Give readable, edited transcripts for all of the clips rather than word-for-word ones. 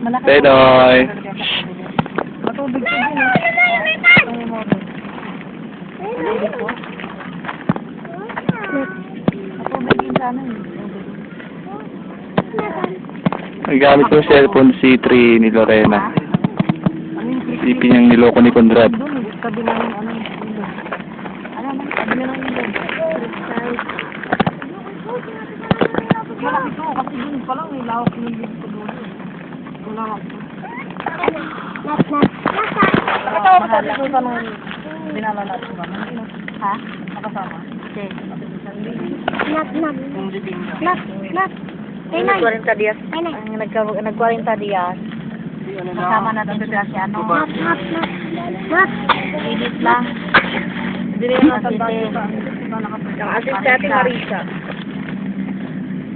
Tenoy. Matubig ko din. Matubig din sana eh. Ang gamit ko cellphone C3 ni Lorena. Isipin niyang niloko ni Conrad. Sabi namin ano yung ilog. Ano naman? Sabi na lang ilog. Malaki to kasi dun pa lang may lawak yung ilog ko doon. Wala lang to. Ito ako sabi ko sa mga binala natin ba? Ha? Nakasama? Okay. Nag-40 dias. Nag-40 dias. Kasama na doon siya si ano. Edit lang. Dili na sa ang assist sa ating Marisa.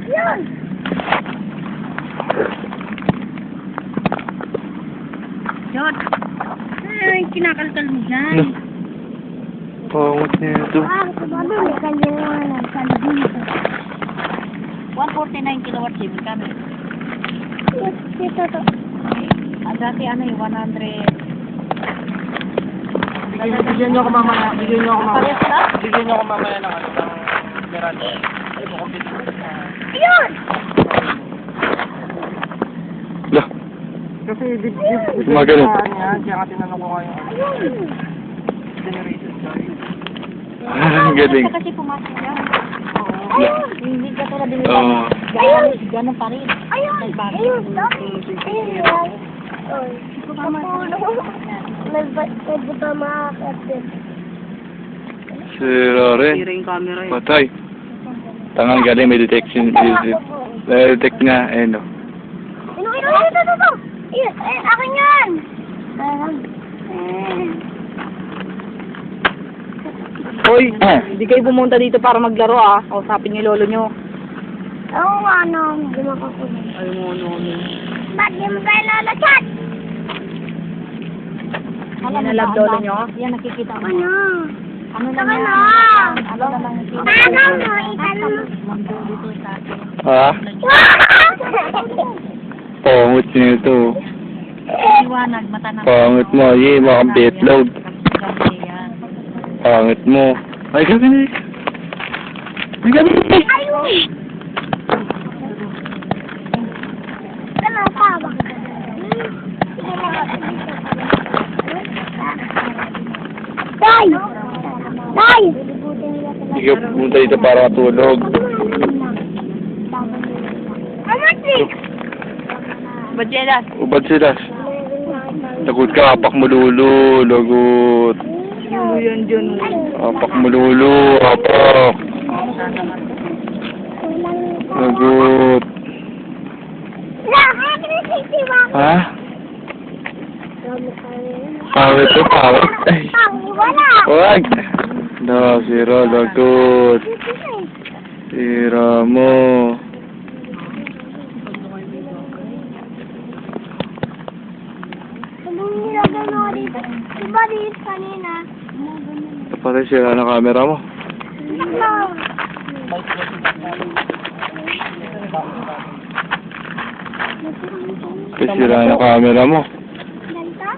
Yan. Yun. Ay, kinakalkal mo dyan. No. Pangot niya ito. 149 kilowatts yun kami. Dito to. Dati ano yung 100. Bigyan niyo ako mamaya. Bigyan niyo ako mamaya. Parehas na? Bigyan niyo ako mamaya ng ano, ng Miranda. Ay, mo kompleto. Ayun! Lah. Kasi Magaling. kaya nga tinanong ko ngayon. Generation sorry. Ang galing. Kasi pumasok yan. Lah. Hindi ka tulad din Oo. Ganun pa rin. Ayun! Ayun! Ayun! Nagbuta makakapit. Sira rin. Tira yung camera eh. Patay. Tangang galing, may detection. May detect nga, eh no. Ito. Ayun, akin yan! Hoy! Hindi kayo pumunta dito para maglaro ah. Kausapin niyo lolo niyo. Oo nga, ano, hindi makakunin. Ay mo, no. Ba't di mo kayo lalachat? Alam Yan na love lolo niyo? Yan nakikita mo. Ano? Ano lang Saka yan? na. Ano na lang yung Paano mo? Itanong mo. Mundo dito sa atin. Ha? Pangot niya ito. Iwanag, mata na. Pangot mo, ye, makang betlog. Gabi yan. Pangot mo. Ay, gabi na. Ay, gabi na. Ayun! Ano pa ba? Tay! Tay! Hindi ka pumunta dito para matulog. Amatrik! Bajelas. Ubad sila. Lagot ka, apak mo lulo. Lagot. Lolo yan dyan. Apak mo lulo. Apak. Lagot. Ha? Pawit to, pawit. Ay. Wala! Wag. No, sira, lagot. Sira mo. Sabong nilagay mo dito. Diba dito kanina? Patay sira na camera mo. Patay sira na camera mo. Ganito?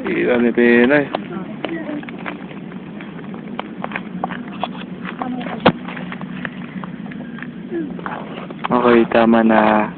Sira ni Pinay. Okay, tama na.